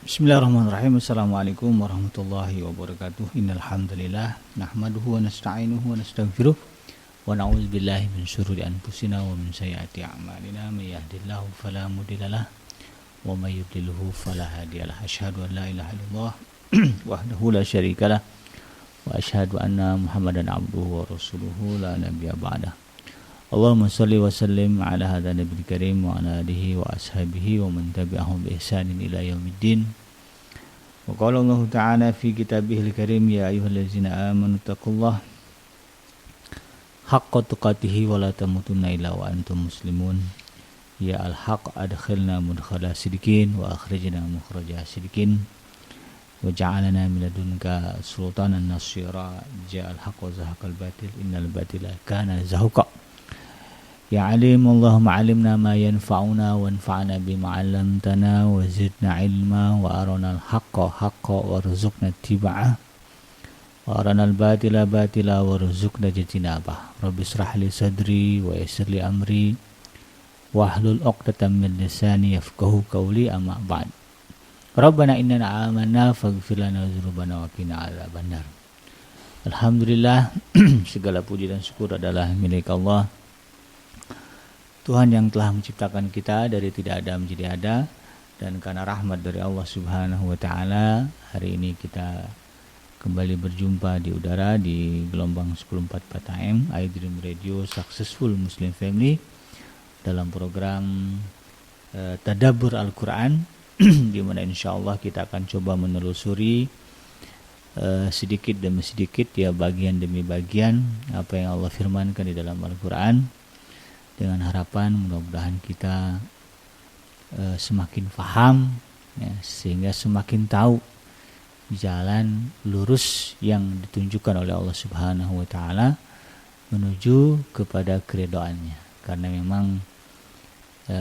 Bismillahirrahmanirrahim. Assalamualaikum warahmatullahi wabarakatuh. Innal hamdalillah nahmaduhu wa nasta'inuhu wa nastaghfiruh wa na'udzu billahi min syururi anfusina wa min sayyiati a'malina. May yahdihillahu fala mudhillalah wa may yudlilhu fala hadiyalah. Asyhadu an la ilaha illallah wahdahu la syarikalah wa asyhadu anna Muhammadan abduhu wa rasuluhu la nabiyya ba'dah. Allahumma salli wa sallim ala hadha nabiyil karim wa ala alihi wa ashabihi wa man tabi'ahum bi ihsanin ila yaumiddin. Wa qala Allah ta'ala fi kitabihil karim ya ayyuhallazina amanu taqullaha haqqa tuqatih wa la tamutunna illa wa antum muslimun. Ya al-haq adkhilna mudkhala sidikin wa akhrijna mukhraja sidikin wa ja'alna min ladunka sultanan nasira. Ja'al haqq wa zahaqal batil innal batila kana zahuqa. Ya alim Allahumma alimna ma yanfa'una wanfa'na bima 'allamtana wa zidna ilma wa arana al-haqqa haqqa warzuqna ittiba'ah wa arana al-batila batila warzuqna ijtinabah. Rabbi israh li sadri wa yassir li amri wahlul 'uqdatam min lisani yafqahu qawli, amma ba'd. Rabbana innana amanna faghfir lana dzunubana wa qina adzabannar. Alhamdulillah, segala puji dan syukur adalah milik Allah, Tuhan yang telah menciptakan kita dari tidak ada menjadi ada, dan karena rahmat dari Allah Subhanahu wa taala, hari ini kita kembali berjumpa di udara di gelombang 1044 AM iDream Radio Successful Muslim Family dalam program Tadabbur Al-Quran di mana insyaallah kita akan coba menelusuri sedikit demi sedikit, ya, bagian demi bagian apa yang Allah firmankan di dalam Al-Quran, dengan harapan mudah-mudahan kita semakin paham, ya, sehingga semakin tahu jalan lurus yang ditunjukkan oleh Allah Subhanahu wa taala menuju kepada keridhaannya. Karena memang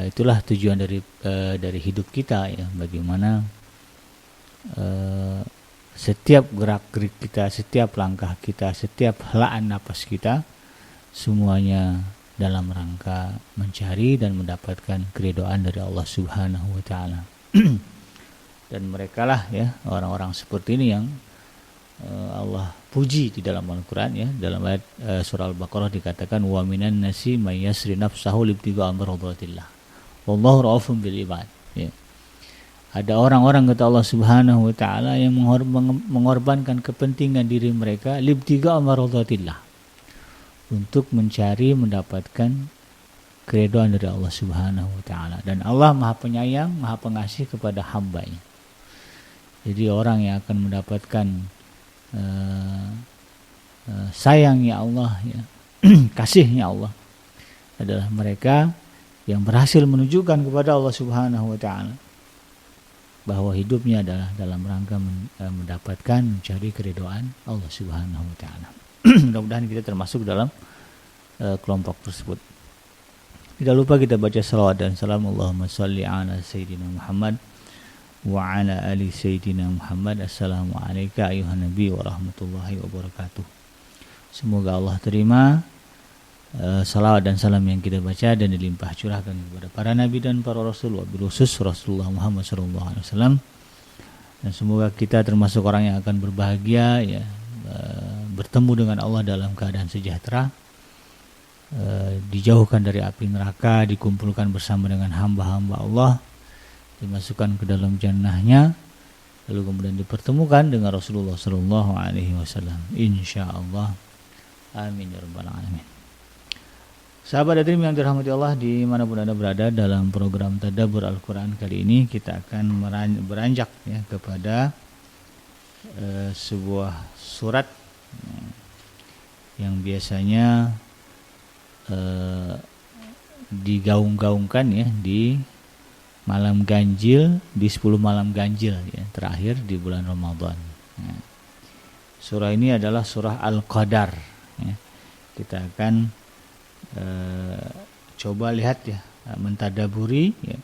itulah tujuan dari hidup kita, ya, bagaimana setiap gerak-gerik kita, setiap langkah kita, setiap helaan napas kita semuanya dalam rangka mencari dan mendapatkan keridhaan dari Allah Subhanahu wa taala. Dan merekalah, ya, orang-orang seperti ini yang Allah puji di dalam Al-Qur'an, ya. Dalam ayat surah Al-Baqarah dikatakan wa minan nasi may yasri nafsahu libtigha amradhatillah wallahu raufun bil ibad, ya. Ada orang-orang, kata Allah Subhanahu wa taala, yang mengorbankan kepentingan diri mereka libtigha amradhatillah, untuk mencari mendapatkan keridhaan dari Allah Subhanahu wa taala. Dan Allah Maha Penyayang, Maha Pengasih kepada hamba-Nya. Jadi orang yang akan mendapatkan sayangnya Allah, ya, kasihnya Allah, adalah mereka yang berhasil menunjukkan kepada Allah Subhanahu wa taala bahwa hidupnya adalah dalam rangka mendapatkan, mencari keridhaan Allah Subhanahu wa taala. Mudah-mudahan kita termasuk dalam kelompok tersebut. Tidak lupa kita baca salawat dan salam Allahumma salli ala Sayyidina Muhammad wa ala ali Sayyidina Muhammad. Assalamu alayka ayuhan nabi wa rahmatullahi wabarakatuh. Semoga Allah terima salawat dan salam yang kita baca dan dilimpah curahkan kepada para nabi dan para rasul, wabil khusus Rasulullah Muhammad SAW. Dan semoga kita termasuk orang yang akan berbahagia, ya, bertemu dengan Allah dalam keadaan sejahtera, dijauhkan dari api neraka, dikumpulkan bersama dengan hamba-hamba Allah, dimasukkan ke dalam jannahnya, lalu kemudian dipertemukan dengan Rasulullah SAW, insyaallah. Amin ya rabbal alamin. Sahabat Adrim yang dirahmati Allah dimanapun Anda berada, dalam program Tadabbur Al-Quran kali ini kita akan beranjak, ya, kepada sebuah surat yang biasanya digaung-gaungkan, ya, di malam ganjil, di 10 malam ganjil, ya, terakhir di bulan Ramadan. Ya. Surah ini adalah surah Al-Qadar, ya. Kita akan coba lihat, ya, mentadaburi, ya,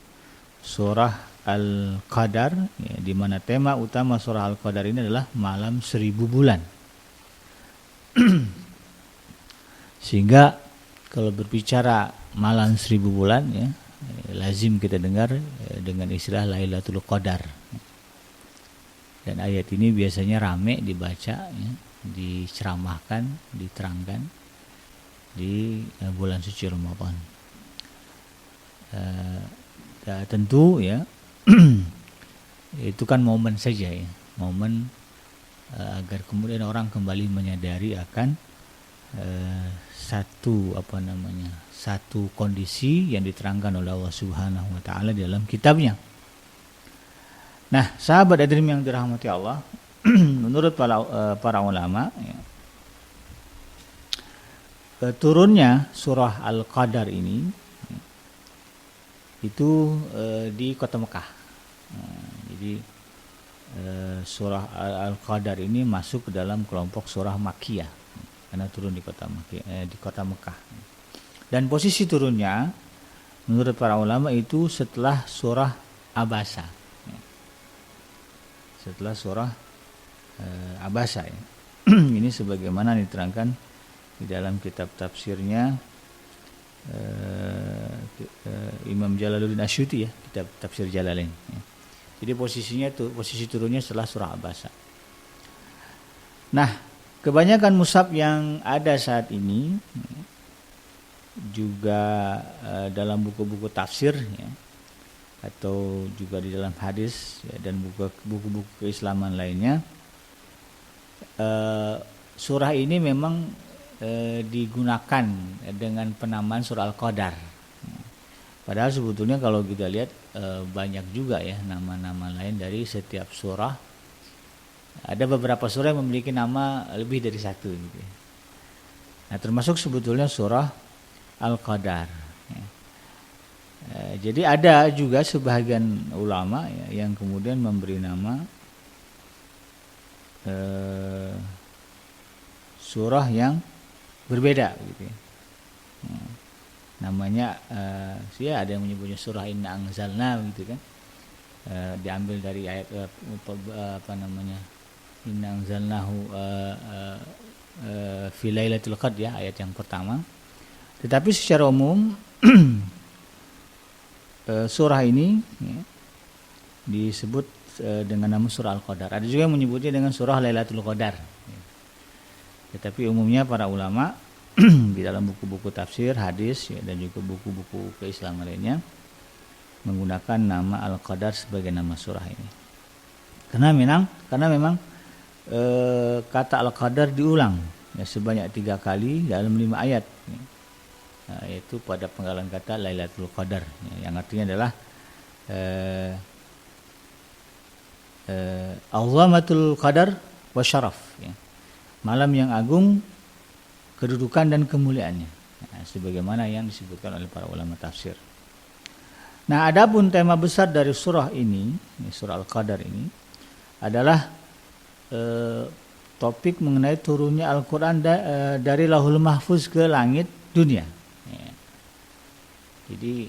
surah Al-Qadar, ya, di mana tema utama surah Al-Qadar ini adalah malam 1000 bulan. Sehingga kalau berbicara malam 1000 bulan, ya, lazim kita dengar dengan istilah Lailatul Qadar. Dan ayat ini biasanya rame dibaca, ya, diceramahkan, diterangkan di bulan suci Ramadan. Tentu ya itu kan momen saja ya, momen agar kemudian orang kembali menyadari akan satu kondisi yang diterangkan oleh Allah Subhanahu wa taala di dalam kitabnya. Nah, sahabat hadirin yang dirahmati Allah, menurut para ulama ya, turunnya surah Al-Qadar ini itu di kota Mekah. Jadi surah Al-Qadar ini masuk ke dalam kelompok surah Makkiyah karena turun di kota Mekah. Dan posisi turunnya menurut para ulama itu setelah surah Abasa. Setelah surah Abasa ya. Ini sebagaimana diterangkan di dalam kitab tafsirnya Imam Jalaluddin Asyuti ya, kitab tafsir Jalalain ya. Jadi posisi turunnya setelah surah Abasa. Nah, kebanyakan mushaf yang ada saat ini juga dalam buku-buku tafsir ya, atau juga di dalam hadis ya, dan buku-buku keislaman lainnya, surah ini memang digunakan dengan penamaan surah Al-Qadar. Padahal sebetulnya kalau kita lihat banyak juga ya nama-nama lain dari setiap surah. Ada beberapa surah yang memiliki nama lebih dari satu gitu. Nah, termasuk sebetulnya surah Al-Qadar. Jadi ada juga sebagian ulama ya, yang kemudian memberi nama surah yang berbeda gitu ya. Namanya ya ada yang menyebutnya surah Inna Anzalna gitu kan. Diambil dari ayat Inna Anzalnahu fi Lailatul Qadr ya, ayat yang pertama. Tetapi secara umum surah ini ya, disebut dengan nama surah Al-Qadar. Ada juga yang menyebutnya dengan surah Lailatul Qadar. Tetapi umumnya para ulama di dalam buku-buku tafsir, hadis ya, dan juga buku-buku keislaman lainnya menggunakan nama Al-Qadar sebagai nama surah ini. Karena memang kata Al-Qadar diulang ya, sebanyak 3 kali dalam 5 ayat. Ya. Nah, yaitu pada penggalan kata Lailatul Qadar ya, yang artinya adalah Azamatul Qadar wa Syaraf ya. Malam yang agung, kedudukan dan kemuliaannya. Nah, sebagaimana yang disebutkan oleh para ulama tafsir. Nah, adapun tema besar dari surah ini, surah Al-Qadar ini adalah topik mengenai turunnya Al-Quran dari Lauhul Mahfuz ke langit dunia. Ya. Jadi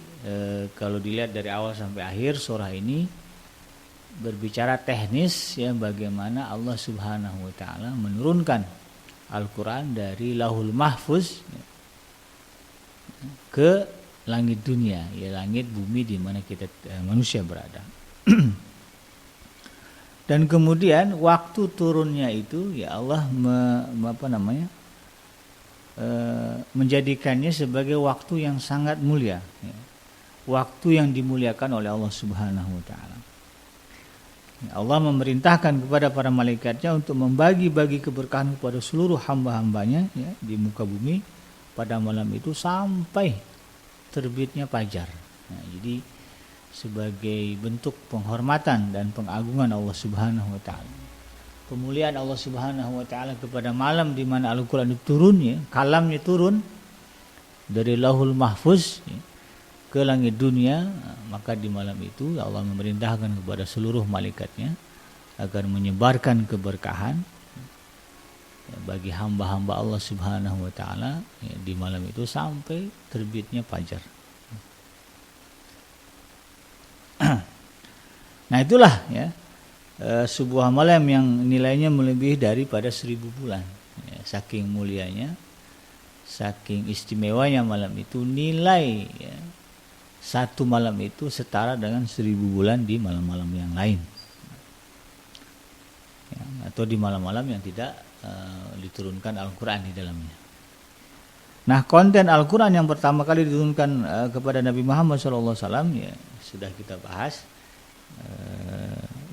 kalau dilihat dari awal sampai akhir surah ini berbicara teknis ya, bagaimana Allah Subhanahu wa taala menurunkan Al-Quran dari Lauhul Mahfuz ya, ke langit dunia, ya langit bumi di mana kita manusia berada. Dan kemudian waktu turunnya itu ya Allah menjadikannya sebagai waktu yang sangat mulia ya. Waktu yang dimuliakan oleh Allah Subhanahu wa taala. Allah memerintahkan kepada para malaikatnya untuk membagi-bagi keberkahan kepada seluruh hamba-hambanya ya, di muka bumi pada malam itu sampai terbitnya fajar. Nah, jadi sebagai bentuk penghormatan dan pengagungan Allah Subhanahu wa taala, pemuliaan Allah Subhanahu wa taala kepada malam di mana Al-Qur'an itu turun ya, kalamnya turun dari Lauhul Mahfuz ya, ke langit dunia. Maka di malam itu Allah memerintahkan kepada seluruh malaikatnya agar menyebarkan keberkahan ya, bagi hamba-hamba Allah Subhanahu wa taala ya, di malam itu sampai terbitnya fajar. Nah, itulah ya sebuah malam yang nilainya melebihi daripada 1000 bulan ya, saking mulianya, saking istimewanya malam itu. Nilai ya, satu malam itu setara dengan 1000 bulan di malam-malam yang lain. atau di malam-malam yang tidak diturunkan Al-Quran di dalamnya. Nah, konten Al-Quran yang pertama kali diturunkan kepada Nabi Muhammad SAW ya sudah kita bahas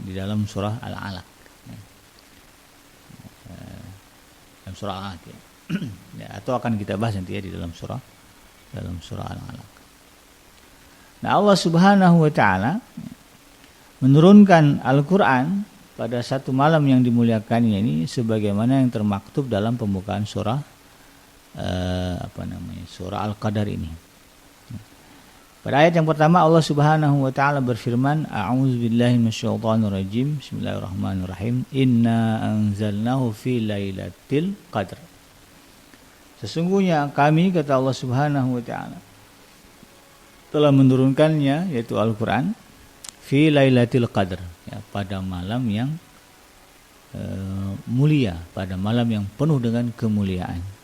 di dalam surah Al-Alaq. Dalam surah Al-Alaq ya. Ya, atau akan kita bahas nanti ya di dalam surah Al-Alaq. Nah, Allah Subhanahu wa taala menurunkan Al-Qur'an pada satu malam yang dimuliakannya ini sebagaimana yang termaktub dalam pembukaan surah surah Al-Qadar ini. Pada ayat yang pertama Allah Subhanahu wa taala berfirman, A'udzubillahi minasyaitonirrajim. Bismillahirrahmanirrahim. Inna anzalnahu fi lailatul qadr. Sesungguhnya kami, kata Allah Subhanahu wa taala, telah menurunkannya, yaitu Al-Qur'an, fi lailatul qadr, ya, pada malam yang mulia, pada malam yang penuh dengan kemuliaan.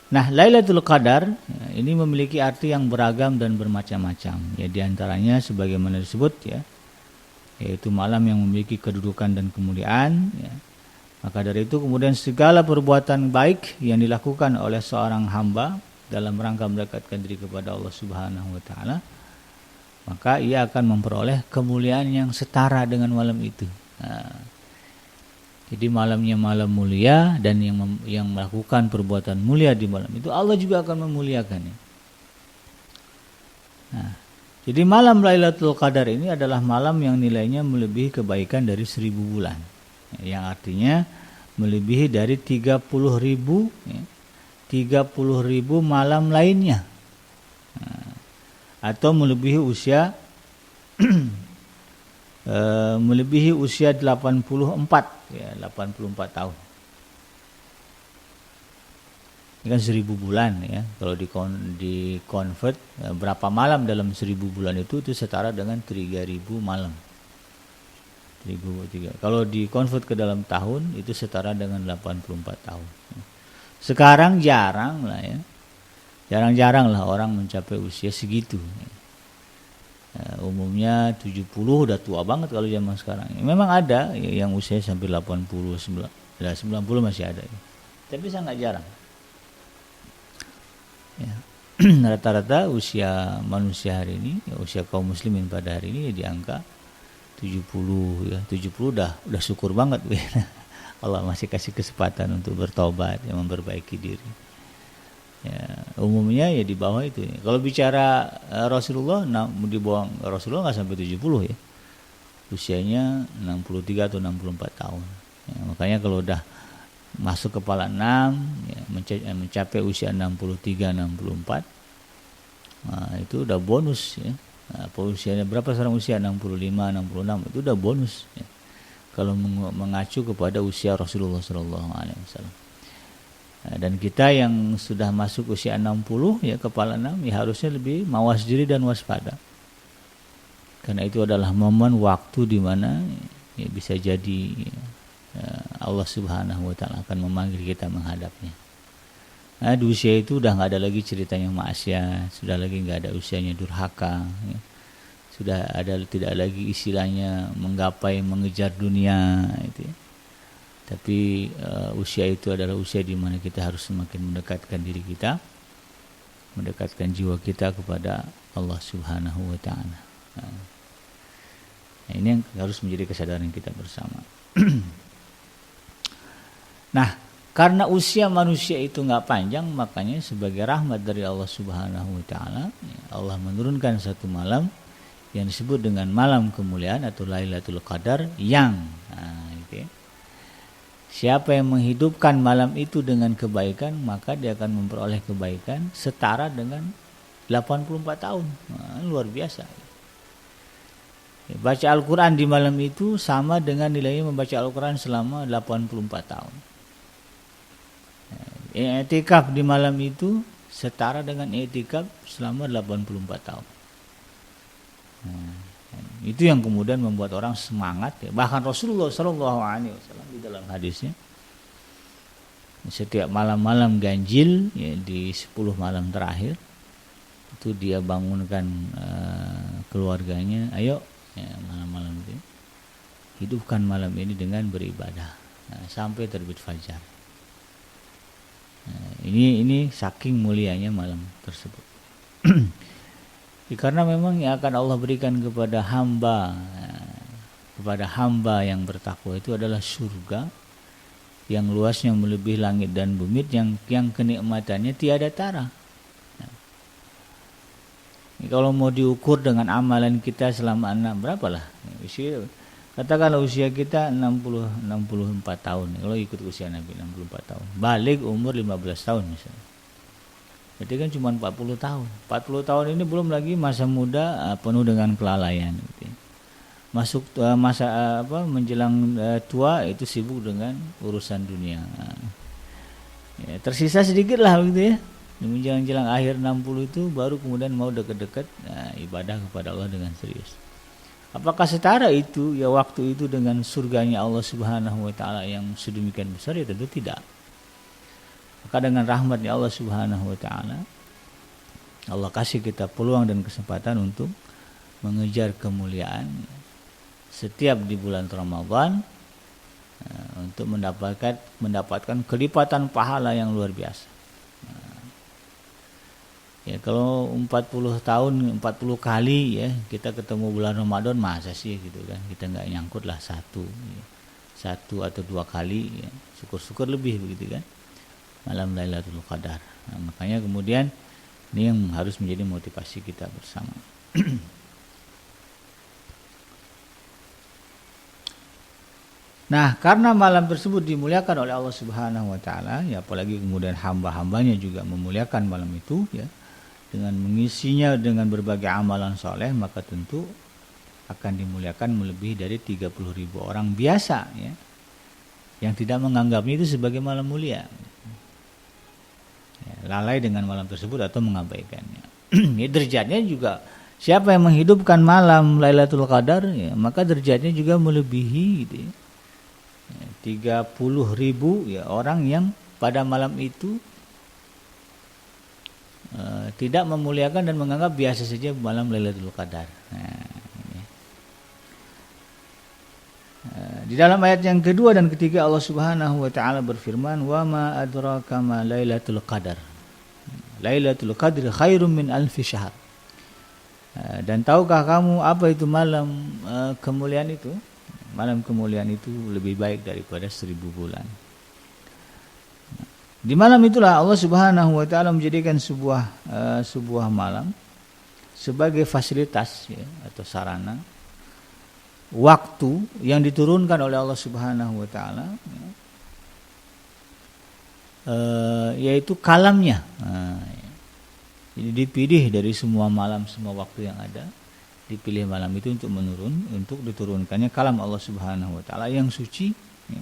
Nah, Lailatul Qadar ya, ini memiliki arti yang beragam dan bermacam-macam. Ya, di antaranya sebagaimana disebut ya, yaitu malam yang memiliki kedudukan dan kemuliaan. Ya. Maka dari itu kemudian segala perbuatan baik yang dilakukan oleh seorang hamba dalam rangka mendekatkan diri kepada Allah Subhanahu Wa Taala, maka ia akan memperoleh kemuliaan yang setara dengan malam itu. Nah, jadi malamnya malam mulia dan yang melakukan perbuatan mulia di malam itu Allah juga akan memuliakannya. Nah, jadi malam Lailatul Qadar ini adalah malam yang nilainya melebihi kebaikan dari 1000 bulan. Yang artinya melebihi dari 30.000 ya, 30.000 malam lainnya. Nah, atau melebihi usia melebihi usia 84 ya, 84 tahun. Ini kan 1000 bulan ya. Kalau di convert berapa malam dalam 1000 bulan itu setara dengan 3000 malam. 1003. Kalau di convert ke dalam tahun itu setara dengan 84 tahun. Sekarang jarang lah ya. Jarang-jarang lah orang mencapai usia segitu. Umumnya 70 udah tua banget kalau zaman sekarang. Memang ada yang usia sampai 80, 90 masih ada. Tapi sangat jarang. Ya. Rata-rata usia manusia hari ini, usia kaum muslimin pada hari ini di angka 70 ya. 70 udah syukur banget. Allah masih kasih kesempatan untuk bertobat, ya, memperbaiki diri. Ya, umumnya ya di bawah itu. Kalau bicara Rasulullah, di bawah Rasulullah nggak sampai 70 ya. Usianya 63 atau 64 tahun. Ya, makanya kalau udah masuk kepala 6 ya, mencapai usia 63 64, nah, itu udah bonus ya. Nah, usianya berapa sekarang usia 65 66 itu udah bonus ya. Kalau mengacu kepada usia Rasulullah SAW. Dan kita yang sudah masuk usia 60 ya, kepala 6 ya, harusnya lebih mawas diri dan waspada. Karena itu adalah momen waktu di mana ya, bisa jadi ya, Allah Subhanahu wa taala akan memanggil kita menghadapnya. Nah, di usia itu udah enggak ada lagi ceritanya maksiat, sudah lagi enggak ada usianya durhaka ya. Sudah tidak lagi istilahnya menggapai mengejar dunia itu ya. Tapi usia itu adalah usia di mana kita harus semakin mendekatkan diri kita, mendekatkan jiwa kita kepada Allah Subhanahu wa taala. Nah, ini yang harus menjadi kesadaran kita bersama. Nah, karena usia manusia itu enggak panjang, makanya sebagai rahmat dari Allah Subhanahu wa taala, Allah menurunkan satu malam yang disebut dengan malam kemuliaan atau Lailatul Qadar yang gitu ya. Siapa yang menghidupkan malam itu dengan kebaikan, maka dia akan memperoleh kebaikan setara dengan 84 tahun. Nah, luar biasa. Baca Al-Quran di malam itu sama dengan nilainya membaca Al-Quran selama 84 tahun. I'tikaf di malam itu setara dengan i'tikaf selama 84 tahun. Itu yang kemudian membuat orang semangat ya. Bahkan Rasulullah SAW di dalam hadisnya, setiap malam-malam ganjil ya, di 10 malam terakhir itu dia bangunkan keluarganya, ayo ya, malam-malam itu hidupkan malam ini dengan beribadah sampai terbit fajar. Ini saking mulianya malam tersebut. Karena memang yang akan Allah berikan kepada hamba yang bertakwa itu adalah surga yang luasnya melebihi langit dan bumi, yang kenikmatannya tiada tara. Kalau mau diukur dengan amalan kita selama berapa lah? Katakanlah usia kita 64 tahun. Kalau ikut usia Nabi 64 tahun. Balik umur 15 tahun misalnya. Berarti kan cuma 40 tahun. 40 tahun ini belum lagi masa muda penuh dengan kelalaian. Masuk masa menjelang tua itu sibuk dengan urusan dunia. Tersisa sedikit lah begitu ya. Menjelang akhir 60 itu baru kemudian mau dekat-dekat ibadah kepada Allah dengan serius. Apakah setara itu ya waktu itu dengan surganya Allah Subhanahu wa taala yang sedemikian besar? Ya tentu tidak. Maka dengan rahmatnya Allah Subhanahu wa taala, Allah kasih kita peluang dan kesempatan untuk mengejar kemuliaan setiap di bulan Ramadan untuk mendapatkan kelipatan pahala yang luar biasa. Ya kalau 40 tahun 40 kali ya kita ketemu bulan Ramadan, masa sih gitu kan, kita nggak nyangkut lah satu atau dua kali ya. Syukur-syukur lebih begitu kan malam Lailatul Qadar. Makanya kemudian ini yang harus menjadi motivasi kita bersama. Nah, karena malam tersebut dimuliakan oleh Allah Subhanahu wa taala, ya apalagi kemudian hamba-hambanya juga memuliakan malam itu ya, dengan mengisinya dengan berbagai amalan soleh, maka tentu akan dimuliakan melebihi dari 30.000 orang biasa ya, yang tidak menganggapnya itu sebagai malam mulia, ya, lalai dengan malam tersebut atau mengabaikannya. Ya, derajatnya juga siapa yang menghidupkan malam Lailatul Qadar ya, maka derajatnya juga melebihi gitu ya, 30.000 ya orang yang pada malam itu tidak memuliakan dan menganggap biasa saja malam Lailatul Qadar. Di dalam ayat yang kedua dan ketiga Allah Subhanahu wa taala berfirman, "Wa ma adraka ma Lailatul Qadar. Lailatul Qadri khairum min alfi syahr." Dan tahukah kamu apa itu malam kemuliaan itu? Malam kemuliaan itu lebih baik daripada 1000 bulan. Di malam itulah Allah Subhanahu wa taala menjadikan sebuah malam sebagai fasilitas ya, atau sarana waktu yang diturunkan oleh Allah Subhanahu wa taala ya, yaitu kalamnya. Jadi dipilih dari semua malam, semua waktu yang ada, dipilih malam itu untuk diturunkannya kalam Allah Subhanahu wa taala yang suci ya,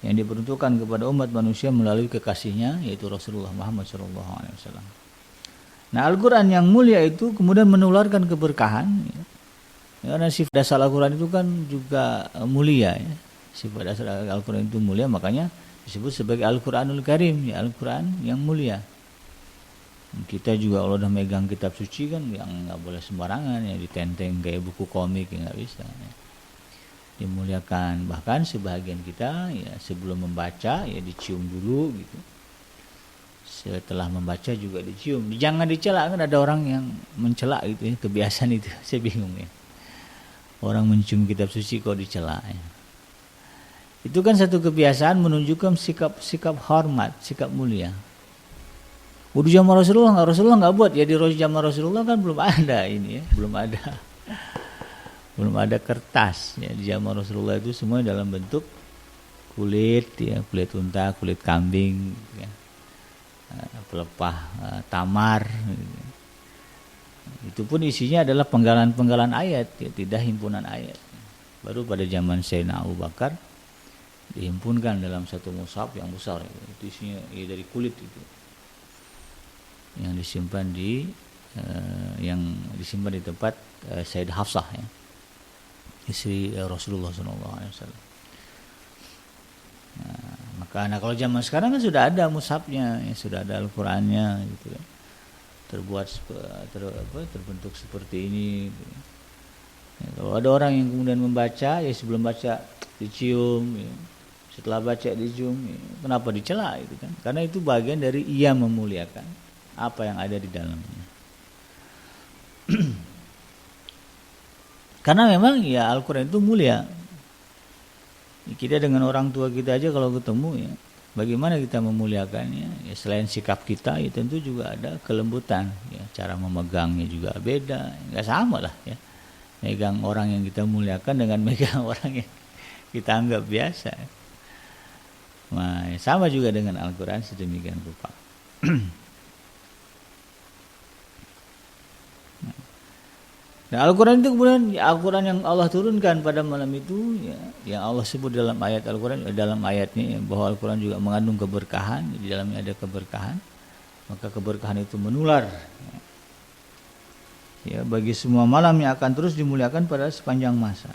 yang diperuntukkan kepada umat manusia melalui kekasihnya yaitu Rasulullah Muhammad SAW. Nah, Al-Quran yang mulia itu kemudian menularkan keberkahan ya. Karena sifat dasar Al-Quran itu kan juga mulia ya. Sifat dasar Al-Quran itu mulia, makanya disebut sebagai Al-Quranul Karim ya, Al-Quran yang mulia. Kita juga kalau udah megang kitab suci kan yang nggak boleh sembarangan ya, ditenteng kayak buku komik ya, nggak bisa ya. Dimuliakan, bahkan sebahagian kita ya sebelum membaca ya dicium dulu gitu, setelah membaca juga dicium. Jangan dicela, kan ada orang yang mencela gitu ya, kebiasaan itu saya bingung ya, orang mencium kitab suci kok dicela ya. Itu kan satu kebiasaan menunjukkan sikap hormat, sikap mulia. Udah zaman Rasulullah nggak buat ya, di zaman Rasulullah kan belum ada ini ya, belum ada kertas ya. Di zaman Rasulullah itu semua dalam bentuk kulit ya, kulit unta, kulit kambing ya, pelepah tamar gitu. Itu pun isinya adalah penggalan-penggalan ayat ya, tidak himpunan ayat. Baru pada zaman Sayyidina Abu Bakar dihimpunkan dalam satu mushaf yang besar ya. Itu isinya ya, dari kulit itu yang disimpan di tempat Sayyidah Hafsah ya, istri Rasulullah SAW. Nah, kalau zaman sekarang kan sudah ada mushafnya, ya, sudah ada Al-Qurannya gitu kan, terbentuk seperti ini gitu. Ya, kalau ada orang yang kemudian membaca, ya sebelum baca dicium, ya. Setelah baca dicium, ya. Kenapa dicela itu kan? Karena itu bagian dari ia memuliakan apa yang ada di dalamnya. Karena memang ya Al-Quran itu mulia. Kita dengan orang tua kita aja kalau ketemu ya, bagaimana kita memuliakannya? Ya, selain sikap kita, ya tentu juga ada kelembutan. Ya, cara memegangnya juga beda, nggak sama lah ya. Megang orang yang kita muliakan dengan megang orang yang kita anggap biasa. Nah, sama juga dengan Al-Quran sedemikian rupa. Nah, Al-Quran itu kemudian Al-Quran yang Allah turunkan pada malam itu ya, yang Allah sebut dalam ayat Al-Quran, dalam ayatnya ya, bahwa Al-Quran juga mengandung keberkahan, di dalamnya ada keberkahan, maka keberkahan itu menular ya bagi semua malam yang akan terus dimuliakan pada sepanjang masa.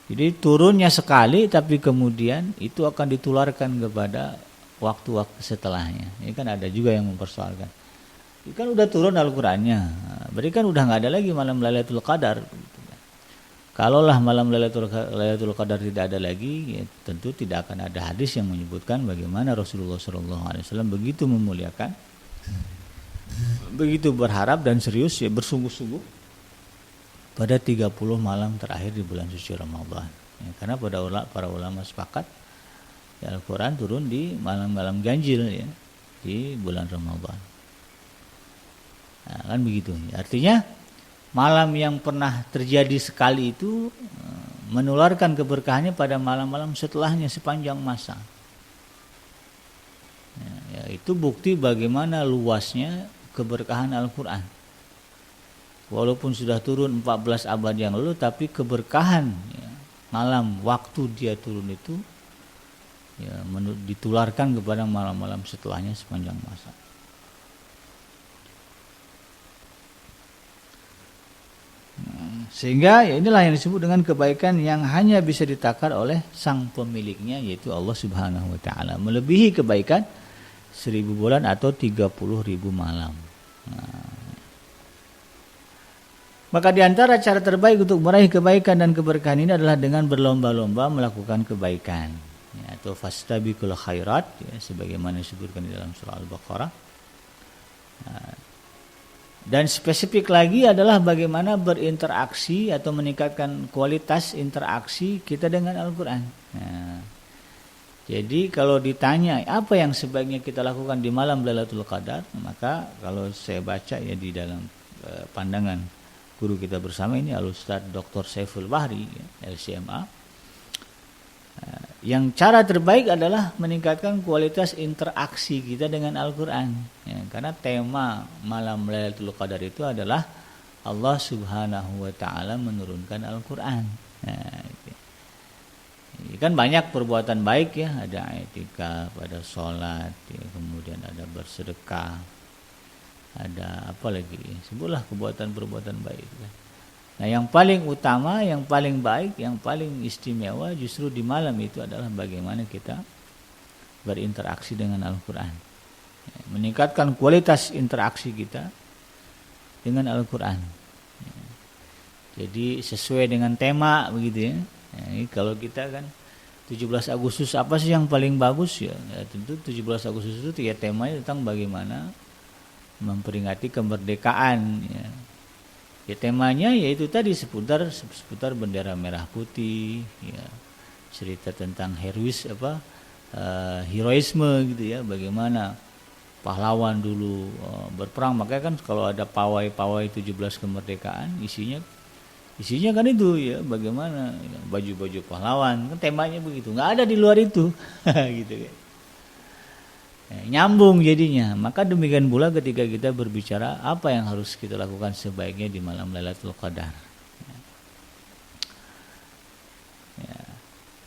Jadi turunnya sekali tapi kemudian itu akan ditularkan kepada waktu-waktu setelahnya. Ini kan ada juga yang mempersoalkan. Kan udah turun Al-Qur'annya. Berarti kan udah enggak ada lagi malam Lailatul Qadar. Kalaulah malam Lailatul Qadar tidak ada lagi, ya tentu tidak akan ada hadis yang menyebutkan bagaimana Rasulullah SAW begitu memuliakan, begitu berharap dan serius ya bersungguh-sungguh pada 30 malam terakhir di bulan suci Ramadan. Ya, karena para ulama sepakat ya, Al-Qur'an turun di malam-malam ganjil ya, di bulan Ramadan. Nah, kan begitu. Artinya malam yang pernah terjadi sekali itu menularkan keberkahannya pada malam-malam setelahnya sepanjang masa. Ya, itu bukti bagaimana luasnya keberkahan Al-Quran. Walaupun sudah turun 14 abad yang lalu, tapi keberkahan ya, malam waktu dia turun itu ya, ditularkan kepada malam-malam setelahnya sepanjang masa. Sehingga ya inilah yang disebut dengan kebaikan yang hanya bisa ditakar oleh sang pemiliknya, yaitu Allah Subhanahu wa taala, melebihi kebaikan 1000 bulan atau 30.000 malam. Nah, maka di antara cara terbaik untuk meraih kebaikan dan keberkahan ini adalah dengan berlomba-lomba melakukan kebaikan, ya, atau fastabiqul khairat ya, sebagaimana disebutkan di dalam surah Al-Baqarah. Nah, dan spesifik lagi adalah bagaimana berinteraksi atau meningkatkan kualitas interaksi kita dengan Al-Quran. Nah, jadi kalau ditanya apa yang sebaiknya kita lakukan di malam Lailatul Qadar, maka kalau saya baca ya di dalam pandangan guru kita bersama ini Al-Ustaz Dr. Saiful Bahri ya, LCMA, yang cara terbaik adalah meningkatkan kualitas interaksi kita dengan Al-Quran ya, karena tema malam Lailatul Qadar itu adalah Allah Subhanahu wa taala menurunkan Al-Quran. Nah, kan banyak perbuatan baik ya, ada i'tikaf, ada sholat ya, kemudian ada bersedekah, ada apa lagi, sebutlah perbuatan baik kan. Nah, yang paling utama, yang paling baik, yang paling istimewa justru di malam itu adalah bagaimana kita berinteraksi dengan Al-Quran. Ya, meningkatkan kualitas interaksi kita dengan Al-Quran. Ya, jadi sesuai dengan tema begitu ya. Ya, kalau kita kan 17 Agustus apa sih yang paling bagus ya? Ya tentu 17 Agustus itu ya temanya tentang bagaimana memperingati kemerdekaan ya. Ya temanya yaitu tadi seputar bendera merah putih ya, cerita tentang heroisme gitu ya, bagaimana pahlawan dulu berperang. Makanya kan kalau ada pawai 17 kemerdekaan isinya kan itu ya, bagaimana ya, baju-baju pahlawan, kan temanya begitu, nggak ada di luar itu gitu kan. Nyambung jadinya. Maka demikian pula ketika kita berbicara apa yang harus kita lakukan sebaiknya di malam Lailatul Qadar ya.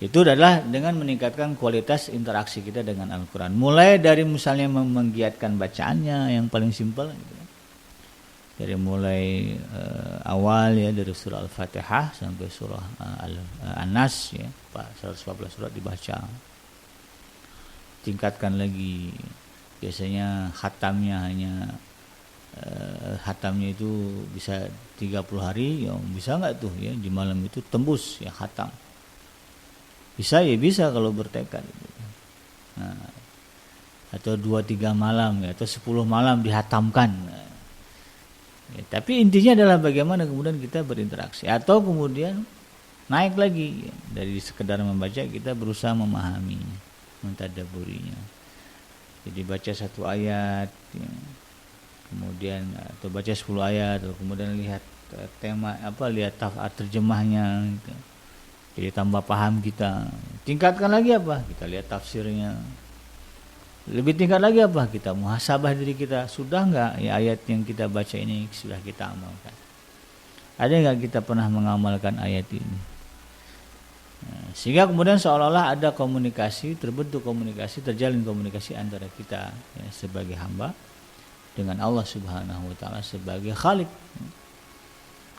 Itu adalah dengan meningkatkan kualitas interaksi kita dengan Al-Quran, mulai dari misalnya menggiatkan bacaannya yang paling simpel gitu. Dari mulai awal ya, dari surah Al-Fatihah sampai surah An-Nas ya, 114 surat dibaca. Tingkatkan lagi, biasanya khatamnya hanya hatamnya itu bisa 30 hari, ya bisa nggak tuh ya di malam itu tembus ya hatam? Bisa ya bisa kalau bertekad. Nah, atau 2-3 malam ya, atau 10 malam dihatamkan. Ya, tapi intinya adalah bagaimana kemudian kita berinteraksi, atau kemudian naik lagi ya, dari sekedar membaca kita berusaha memahami, mentadaburinya. Jadi baca 1 ayat ya, kemudian atau baca 10 ayat, atau kemudian lihat tema lihat terjemahnya gitu. Jadi tambah paham kita. Tingkatkan lagi apa? Kita lihat tafsirnya. Lebih tingkat lagi apa? Kita muhasabah diri kita. Sudah enggak ya ayat yang kita baca ini sudah kita amalkan? Ada enggak kita pernah mengamalkan ayat ini? Nah, sehingga kemudian seolah-olah ada komunikasi, terbentuk komunikasi, terjalin komunikasi antara kita ya, sebagai hamba dengan Allah Subhanahu wa taala sebagai Khalik.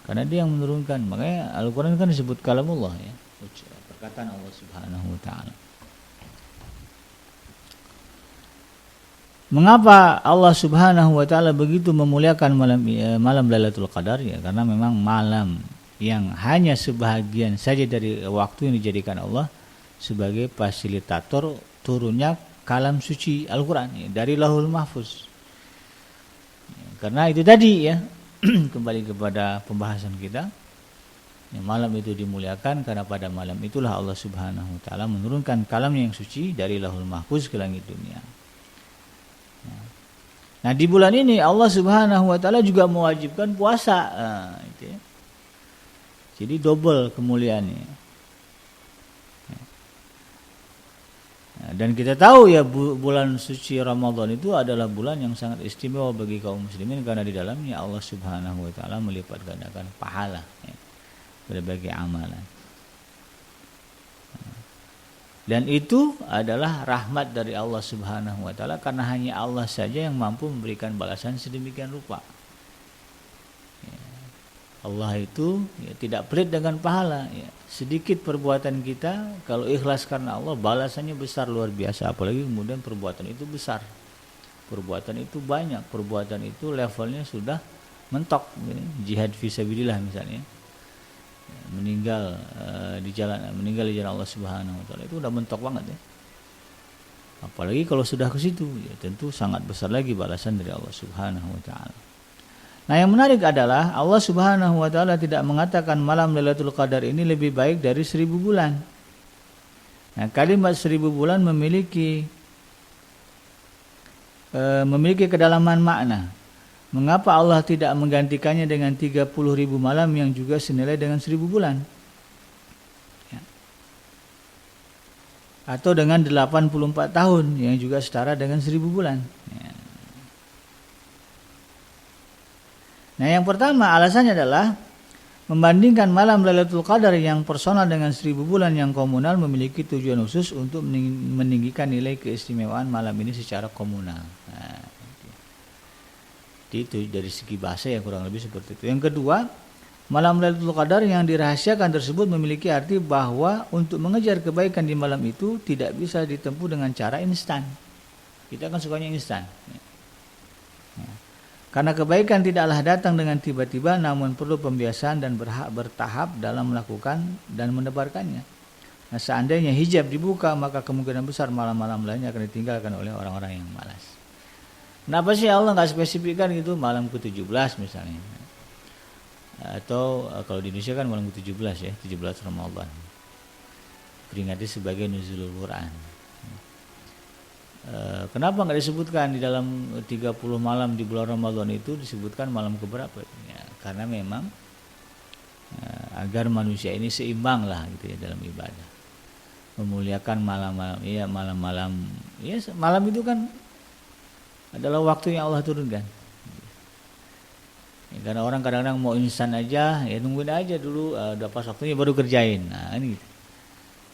Karena Dia yang menurunkan. Makanya Al-Qur'an kan disebut kalamullah ya, perkataan Allah Subhanahu wa taala. Mengapa Allah Subhanahu wa taala begitu memuliakan malam Lailatul Qadar ya? Karena memang malam yang hanya sebahagian saja dari waktu yang dijadikan Allah sebagai fasilitator turunnya kalam suci Al-Qur'an ya, dari Lauhul Mahfuz. Karena itu tadi ya, kembali kepada pembahasan kita, ya, malam itu dimuliakan karena pada malam itulah Allah Subhanahu wa taala menurunkan kalamnya yang suci dari Lauhul Mahfuz ke langit dunia. Nah, di bulan ini Allah Subhanahu wa taala juga mewajibkan puasa. Itu ya. Jadi double kemuliaannya. Dan kita tahu ya bulan suci Ramadan itu adalah bulan yang sangat istimewa bagi kaum muslimin karena di dalamnya Allah Subhanahu wa taala melipat gandakan pahala ya, berbagai amalan. Dan itu adalah rahmat dari Allah Subhanahu wa taala karena hanya Allah saja yang mampu memberikan balasan sedemikian rupa. Allah itu ya, tidak pelit dengan pahala ya. Sedikit perbuatan kita kalau ikhlas karena Allah balasannya besar luar biasa, apalagi kemudian perbuatan itu besar, perbuatan itu banyak, perbuatan itu levelnya sudah mentok ya. Jihad fisabilillah misalnya meninggal di jalan Allah Subhanahu wa taala itu udah mentok banget ya. Apalagi kalau sudah ke situ ya tentu sangat besar lagi balasan dari Allah Subhanahu wa taala. Nah, yang menarik adalah Allah Subhanahu wa taala tidak mengatakan malam Lailatul Qadar ini lebih baik dari 1000 bulan. Nah, kalimat 1000 bulan memiliki kedalaman makna. Mengapa Allah tidak menggantikannya dengan 30.000 malam yang juga senilai dengan 1000 bulan? Ya. Atau dengan 84 tahun yang juga setara dengan 1000 bulan. Ya. Nah, yang pertama alasannya adalah membandingkan malam Lailatul Qadar yang personal dengan 1000 bulan yang komunal memiliki tujuan khusus untuk meninggikan nilai keistimewaan malam ini secara komunal. Nah, itu dari segi bahasa yang kurang lebih seperti itu. Yang kedua, malam Lailatul Qadar yang dirahasiakan tersebut memiliki arti bahwa untuk mengejar kebaikan di malam itu tidak bisa ditempuh dengan cara instan. Kita kan sukanya instan. Karena kebaikan tidaklah datang dengan tiba-tiba, namun perlu pembiasaan dan bertahap dalam melakukan dan menebarkannya. Nah, seandainya hijab dibuka, maka kemungkinan besar malam-malam lainnya akan ditinggalkan oleh orang-orang yang malas. Kenapa sih Allah nggak spesifikkan gitu malam ke-17 misalnya? Atau kalau di Indonesia kan malam ke-17 ya, 17 Ramadan. Peringati sebagai nuzulul Quran. Kenapa nggak disebutkan di dalam 30 malam di bulan Ramadan itu disebutkan malam keberapa? Ya, karena memang agar manusia ini seimbang lah gitu ya dalam ibadah, memuliakan malam-malam. Iya malam-malam, ya malam itu kan adalah waktu yang Allah turunkan. Ya, karena orang kadang-kadang mau instan aja, ya nungguin aja dulu, udah pas waktunya baru kerjain. Nah ini.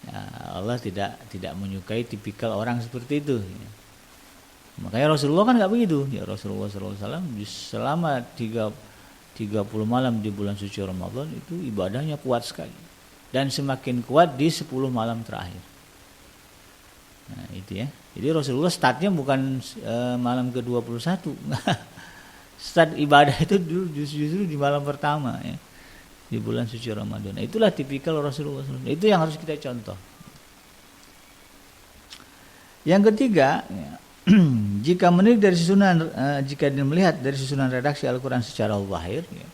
Ya, Allah tidak menyukai tipikal orang seperti itu. Ya. Makanya Rasulullah kan nggak begitu. Ya Rasulullah SAW selama 30 malam di bulan suci Ramadan itu ibadahnya kuat sekali dan semakin kuat di 10 malam terakhir. Nah itu ya. Jadi Rasulullah startnya bukan malam ke-21, Start ibadah itu justru di malam pertama ya, di bulan suci Ramadan. Itulah tipikal Rasulullah SAW. Itu yang harus kita contoh. Yang ketiga, ya, jika melihat dari susunan redaksi Al-Quran secara zahir, ya,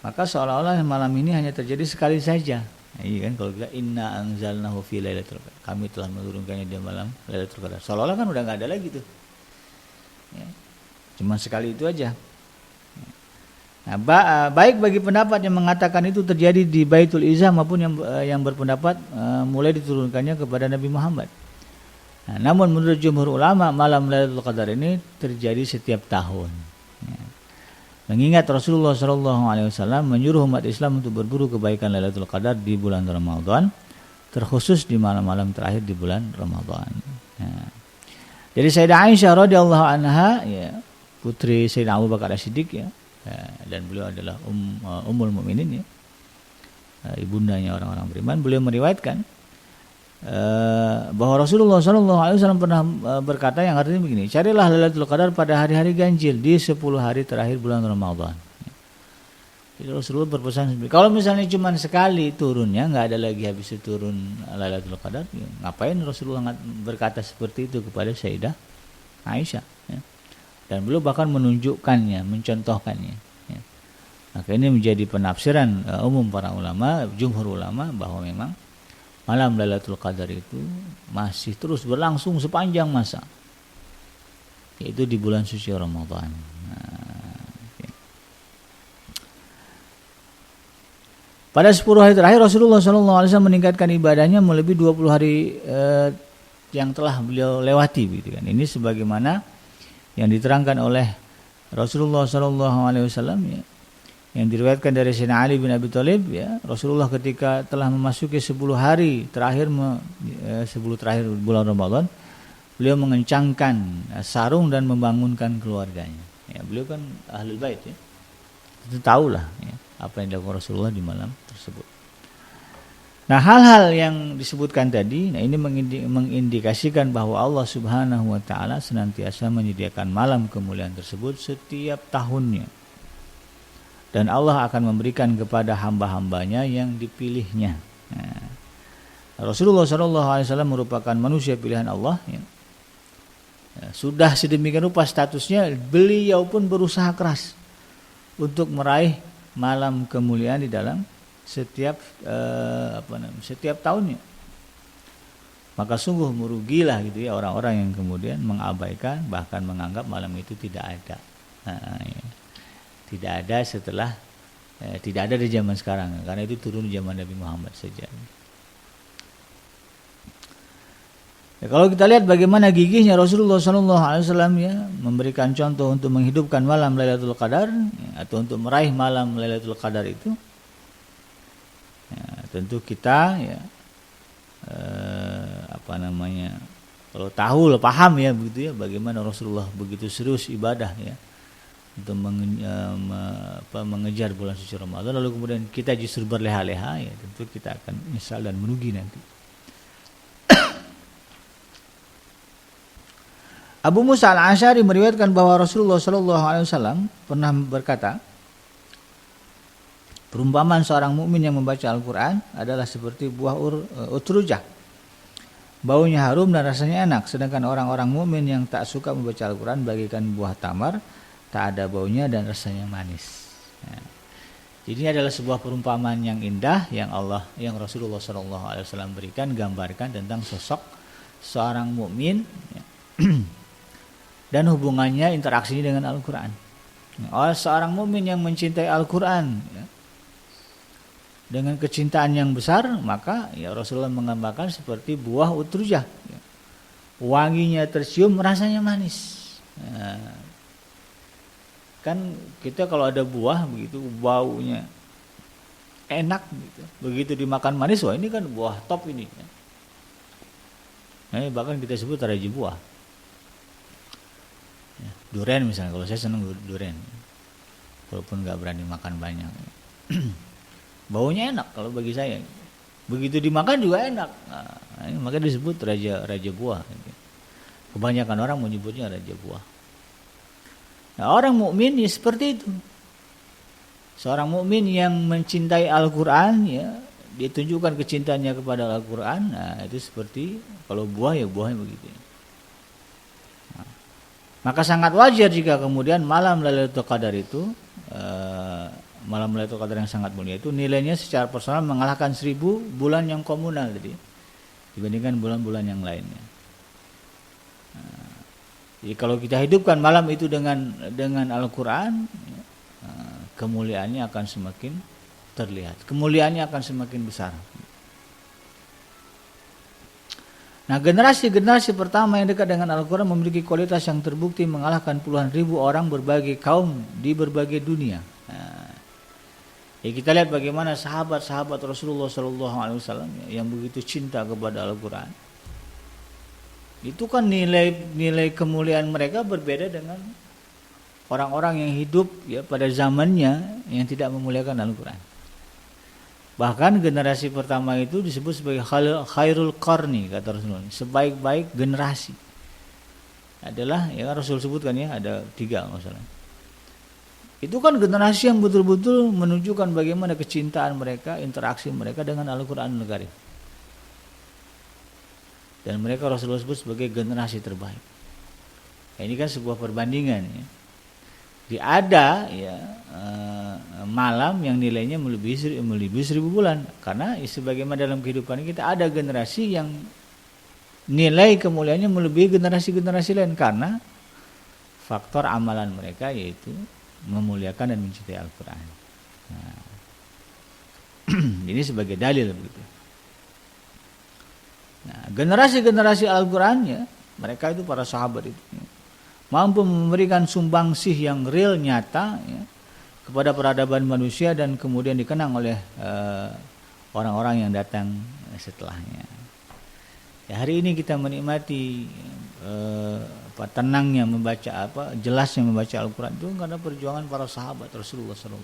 maka seolah-olah malam ini hanya terjadi sekali saja. Nah, iya kan, kalau kita inna anzalnahu fi lailatul qadar, kami telah menurunkannya di malam Lailatul Qadar. Seolah-olah kan udah nggak ada lagi tuh. Ya. Cuma sekali itu aja. Nah, baik bagi pendapat yang mengatakan itu terjadi di Baitul Izzah maupun yang berpendapat mulai diturunkannya kepada Nabi Muhammad. Nah, namun menurut jumhur ulama malam Lailatul Qadar ini terjadi setiap tahun. Ya. Mengingat Rasulullah SAW menyuruh umat Islam untuk berburu kebaikan Lailatul Qadar di bulan Ramadan, terkhusus di malam-malam terakhir di bulan Ramadan. Ya. Jadi Sayyidah Aisyah radhiyallahu anha, ya, putri Sayyidina Abu Bakar As-Siddiq, ya, dan beliau adalah ummul mukminin, ya, ibundanya orang-orang beriman. Beliau meriwayatkan bahwa Rasulullah SAW pernah berkata yang artinya begini: carilah Lailatul Qadar pada hari-hari ganjil di 10 hari terakhir bulan Ramadan. Jadi Rasulullah berpesan, kalau misalnya cuma sekali turunnya, nggak ada lagi habis itu turun Lailatul Qadar, ya, ngapain Rasulullah berkata seperti itu kepada Sayyidah Aisyah, ya. Dan beliau bahkan menunjukkannya, mencontohkannya, ya. Maka ini menjadi penafsiran umum para ulama, jumhur ulama, bahwa memang malam Lailatul Qadar itu masih terus berlangsung sepanjang masa, yaitu di bulan suci Ramadan. Pada 10 hari terakhir Rasulullah SAW meningkatkan ibadahnya melebihi 20 hari yang telah beliau lewati, gitu kan. Ini sebagaimana yang diterangkan oleh Rasulullah SAW, ya, yang diriwayatkan dari Sayyidina Ali bin Abi Thalib, ya, Rasulullah ketika telah memasuki 10 hari terakhir 10 terakhir bulan Ramadan, beliau mengencangkan sarung dan membangunkan keluarganya. Ya, beliau kan ahlul bait, ya. Itu tahulah, ya, apa yang dilakukan Rasulullah di malam tersebut. Nah, hal-hal yang disebutkan tadi, nah, ini mengindikasikan bahwa Allah Subhanahu wa taala senantiasa menyediakan malam kemuliaan tersebut setiap tahunnya. Dan Allah akan memberikan kepada hamba-hambanya yang dipilihnya. Nah, Rasulullah SAW merupakan manusia pilihan Allah, ya. Sudah sedemikian rupa statusnya, beliau pun berusaha keras untuk meraih malam kemuliaan di dalam setiap tahunnya. Maka sungguh merugilah, gitu ya, orang-orang yang kemudian mengabaikan, bahkan menganggap malam itu tidak ada. Nah, ya. Tidak ada tidak ada di zaman sekarang, karena itu turun di zaman Nabi Muhammad saja. Ya, kalau kita lihat bagaimana gigihnya Rasulullah SAW, ya, memberikan contoh untuk menghidupkan malam Lailatul Qadar, ya, atau untuk meraih malam Lailatul Qadar itu, ya, tentu kita, ya, kalau tahu, paham, ya, begitu, ya, bagaimana Rasulullah begitu serius ibadah, ya, untuk mengejar bulan suci Ramadan, lalu kemudian kita justru berleha-leha, ya, tentu kita akan menyesal dan merugi nanti. Abu Musa al-Asy'ari meriwayatkan bahwa Rasulullah SAW pernah berkata, perumpamaan seorang mukmin yang membaca Al-Quran adalah seperti buah utrujah, baunya harum dan rasanya enak, sedangkan orang-orang mukmin yang tak suka membaca Al-Quran bagaikan buah tamar, tak ada baunya dan rasanya manis. Nah, jadi ini adalah sebuah perumpamaan yang indah yang Rasulullah SAW berikan, gambarkan tentang sosok seorang mukmin, ya, dan hubungannya, interaksinya dengan Al-Quran. Seorang mukmin yang mencintai Al-Quran, ya, dengan kecintaan yang besar, maka, ya, Rasulullah menggambarkan seperti buah utrujah, ya. Wanginya tercium, rasanya manis. Nah, kan kita kalau ada buah begitu baunya enak, gitu. Begitu dimakan manis, wah ini kan buah top ini. Nah, bahkan kita sebut raja buah. Ya, durian misalnya, kalau saya senang durian, walaupun nggak berani makan banyak. Baunya enak kalau bagi saya. Begitu dimakan juga enak. Nah, makanya disebut raja buah. Kebanyakan orang menyebutnya raja buah. Nah, orang mukmin ya seperti itu. Seorang mukmin yang mencintai Al-Qur'an ya, dia tunjukkan kecintaannya kepada Al-Qur'an. Nah, itu seperti kalau buah ya buahnya begitu. Nah, maka sangat wajar jika kemudian malam Lailatul Qadar itu malam Lailatul Qadar yang sangat mulia itu nilainya secara personal mengalahkan 1000 bulan yang komunal tadi dibandingkan bulan-bulan yang lainnya. Jadi kalau kita hidupkan malam itu dengan Al-Qur'an, kemuliaannya akan semakin terlihat. Kemuliaannya akan semakin besar. Nah, generasi pertama yang dekat dengan Al-Qur'an memiliki kualitas yang terbukti mengalahkan puluhan ribu orang berbagai kaum di berbagai dunia. Nah, ya kita lihat bagaimana sahabat-sahabat Rasulullah SAW yang begitu cinta kepada Al-Qur'an. Itu kan nilai kemuliaan mereka berbeda dengan orang-orang yang hidup ya pada zamannya yang tidak memuliakan Al-Qur'an. Bahkan generasi pertama itu disebut sebagai khairul qarni kata Rasulullah, sebaik-baik generasi. Adalah ya Rasul sebutkan ya ada 3 masalah. Itu kan generasi yang betul-betul menunjukkan bagaimana kecintaan mereka, interaksi mereka dengan Al-Qur'anul Karim. Dan mereka Rasulullah sebut sebagai generasi terbaik. Nah, ini kan sebuah perbandingan ya. Ada ya malam yang nilainya melebihi 1000 bulan, karena sebagaimana dalam kehidupan kita ada generasi yang nilai kemuliaannya melebihi generasi-generasi lain karena faktor amalan mereka yaitu memuliakan dan mencintai Al-Qur'an. Nah, ini sebagai dalil begitu. Nah, generasi-generasi Al-Qur'an ya, mereka itu para sahabat itu ya, mampu memberikan sumbangsih yang real nyata ya, kepada peradaban manusia dan kemudian dikenang oleh orang-orang yang datang setelahnya. Ya, hari ini kita menikmati tenangnya membaca jelasnya membaca Al-Qur'an itu karena perjuangan para sahabat Rasulullah SAW.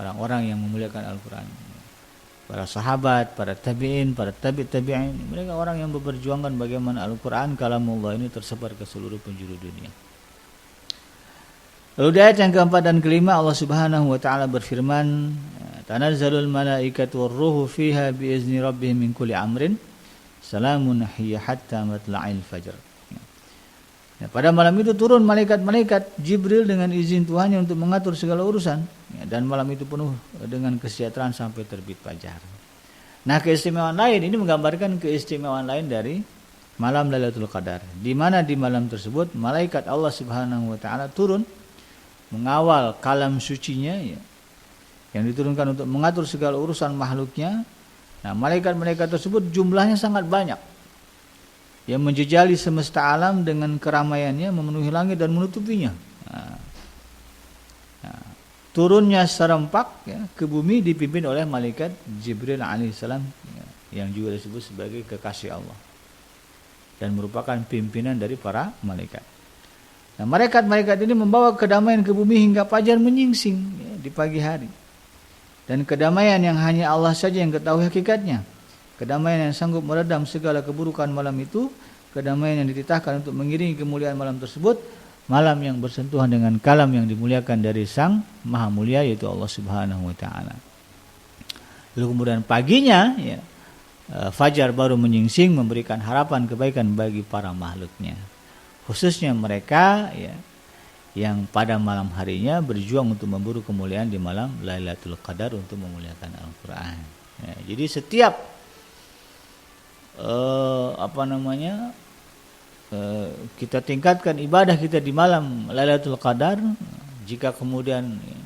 Orang-orang yang memuliakan Al-Qur'an. Para sahabat, para tabi'in, para tabi'in, mereka orang yang memperjuangkan bagaimana Al-Qur'an kalamullah ini tersebar ke seluruh penjuru dunia. Lalu di ayat yang keempat dan kelima Allah Subhanahu wa taala berfirman, "Tanazzalul malaikatu war-ruhu fiha biizni rabbihim min kulli amrin, salamun hiya hatta matla'il fajr." Ya, pada malam itu turun malaikat-malaikat Jibril dengan izin Tuhannya untuk mengatur segala urusan ya, dan malam itu penuh dengan kesejahteraan sampai terbit fajar. Nah, keistimewaan lain ini menggambarkan keistimewaan lain dari malam Lailatul Qadar, di mana di malam tersebut malaikat Allah Subhanahu wa taala turun mengawal kalam sucinya ya, yang diturunkan untuk mengatur segala urusan makhluknya. Nah, malaikat-malaikat tersebut jumlahnya sangat banyak yang menjejali semesta alam dengan keramaiannya, memenuhi langit dan menutupinya. Turunnya serempak ya, ke bumi dipimpin oleh malaikat Jibril alaihissalam ya, yang juga disebut sebagai kekasih Allah dan merupakan pimpinan dari para malaikat. Nah, malaikat-malaikat ini membawa kedamaian ke bumi hingga fajar menyingsing ya, di pagi hari. Dan kedamaian yang hanya Allah saja yang ketahui hakikatnya. Kedamaian yang sanggup meredam segala keburukan malam itu, kedamaian yang dititahkan untuk mengiringi kemuliaan malam tersebut, malam yang bersentuhan dengan kalam yang dimuliakan dari Sang Maha Mulia yaitu Allah Subhanahu wa taala. Lalu kemudian paginya ya, fajar baru menyingsing memberikan harapan kebaikan bagi para makhluknya. Khususnya mereka ya, yang pada malam harinya berjuang untuk memburu kemuliaan di malam Lailatul Qadar untuk memuliakan Al-Qur'an. Ya, jadi setiap kita tingkatkan ibadah kita di malam Lailatul Qadar, jika kemudian ya,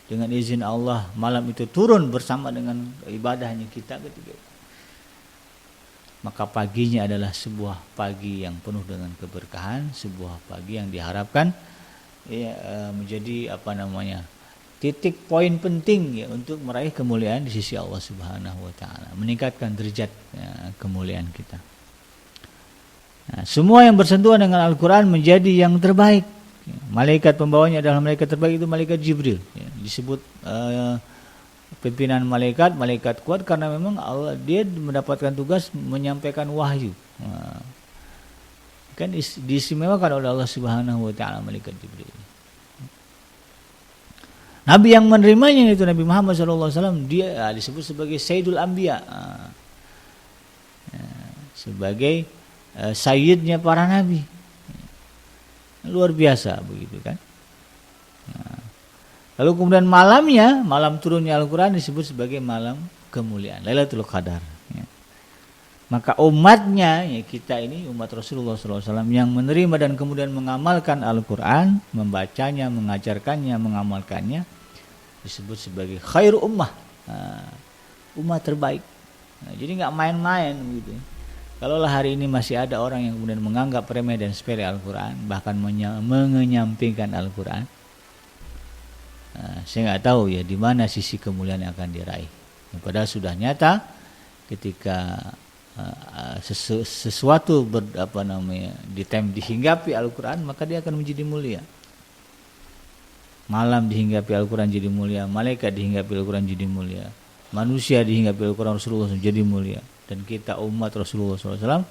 dengan izin Allah malam itu turun bersama dengan ibadahnya kita ketika itu, maka paginya adalah sebuah pagi yang penuh dengan keberkahan, sebuah pagi yang diharapkan ya, menjadi titik poin penting ya, untuk meraih kemuliaan di sisi Allah Subhanahu wa taala, meningkatkan derajat ya, kemuliaan kita. Nah, semua yang bersentuhan dengan Al-Qur'an menjadi yang terbaik. Malaikat pembawanya adalah malaikat terbaik itu malaikat Jibril. Ya, disebut pimpinan malaikat kuat karena memang Allah dia mendapatkan tugas menyampaikan wahyu. Nah, kan diistimewakan oleh Allah Subhanahu wa taala malaikat Jibril. Nabi yang menerimanya itu Nabi Muhammad SAW, dia disebut sebagai Sayyidul Anbiya, sebagai sayyidnya para nabi. Luar biasa begitu kan. Lalu kemudian malamnya, malam turunnya Al-Quran disebut sebagai malam kemuliaan, Lailatul Qadar. Maka umatnya, ya kita ini umat Rasulullah SAW yang menerima dan kemudian mengamalkan Al-Quran, membacanya, mengajarkannya, mengamalkannya, disebut sebagai khair ummah, umat terbaik. Jadi nggak main-main gitu. Kalaulah hari ini masih ada orang yang kemudian menganggap remeh dan sepele Al-Quran, bahkan mengenyampingkan Al-Quran, saya nggak tahu ya di mana sisi kemuliaan yang akan diraih. Padahal sudah nyata ketika sesuatu dihinggapi Al-Quran, maka dia akan menjadi mulia. Malam dihinggapi Al-Quran jadi mulia, malaikat dihinggapi Al-Quran jadi mulia, manusia dihinggapi Al-Quran Rasulullah SAW jadi mulia. Dan kita umat Rasulullah SAW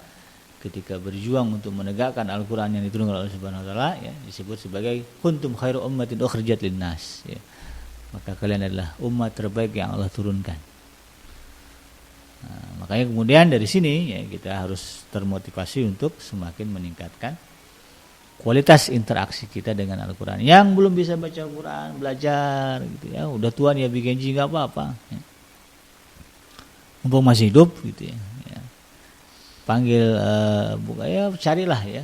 ketika berjuang untuk menegakkan Al-Quran yang diturunkan oleh Allah Subhanahu wa taala, ya, disebut sebagai kuntum khairu ummatin ukhrijat linnas, ya. Maka kalian adalah umat terbaik yang Allah turunkan. Makanya kemudian dari sini ya kita harus termotivasi untuk semakin meningkatkan kualitas interaksi kita dengan Al-Quran. Yang belum bisa baca Al-Quran, belajar gitu ya, udah tua ya bikin nggak apa-apa ya. Mumpung masih hidup gitu ya, panggil ya carilah ya,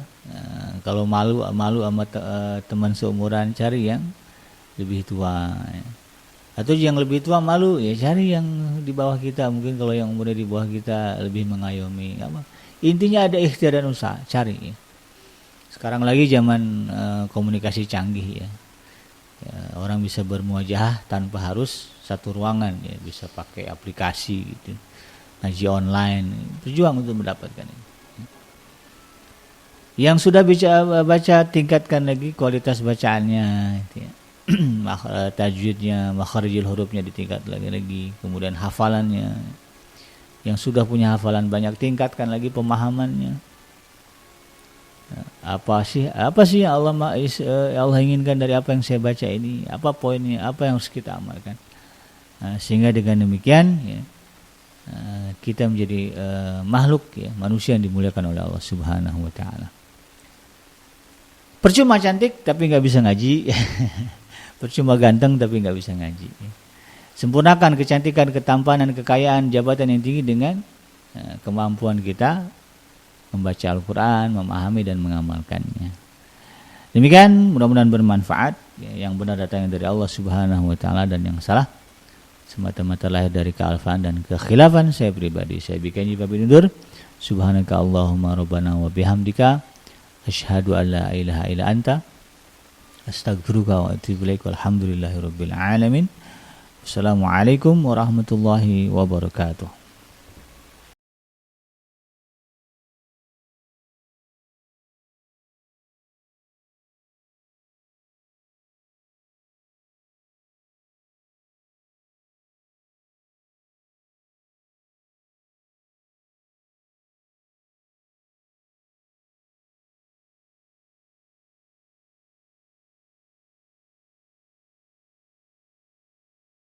kalau malu sama teman seumuran, cari yang lebih tua ya. Atau yang lebih tua malu ya cari yang di bawah kita, mungkin kalau yang umurnya di bawah kita lebih mengayomi. Intinya ada ikhtiar dan usaha, cari ya. Sekarang lagi zaman komunikasi canggih ya. Orang bisa bermuajahah tanpa harus satu ruangan ya, bisa pakai aplikasi gitu, ngaji online, berjuang untuk mendapatkan ini. Yang sudah baca tingkatkan lagi kualitas bacaannya gitu ya. Tajwidnya, makharijil hurufnya ditingkat lagi, kemudian hafalannya. Yang sudah punya hafalan banyak, tingkatkan lagi pemahamannya. Apa sih yang Allah inginkan dari apa yang saya baca ini? Apa poinnya? Apa yang harus kita amalkan? Sehingga dengan demikian ya, kita menjadi makhluk ya, manusia yang dimuliakan oleh Allah Subhanahu wa taala. Percuma cantik tapi nggak bisa ngaji. Percuma ganteng tapi nggak bisa ngaji. Sempurnakan kecantikan, ketampanan, kekayaan, jabatan yang tinggi dengan kemampuan kita membaca Al-Quran, memahami dan mengamalkannya. Demikian, mudah-mudahan bermanfaat. Yang benar datangnya dari Allah Subhanahu wa taala, dan yang salah semata-mata lahir dari kealfaan dan kekhilafan saya pribadi. Saya bikin pamit undur. Subhanaka Allahumma rabbana wa bihamdika asyhadu an la ilaha illa anta astaghfiruka wa atubu ilaik. Walhamdulillahirabbil alamin. Assalamualaikum warahmatullahi wabarakatuh.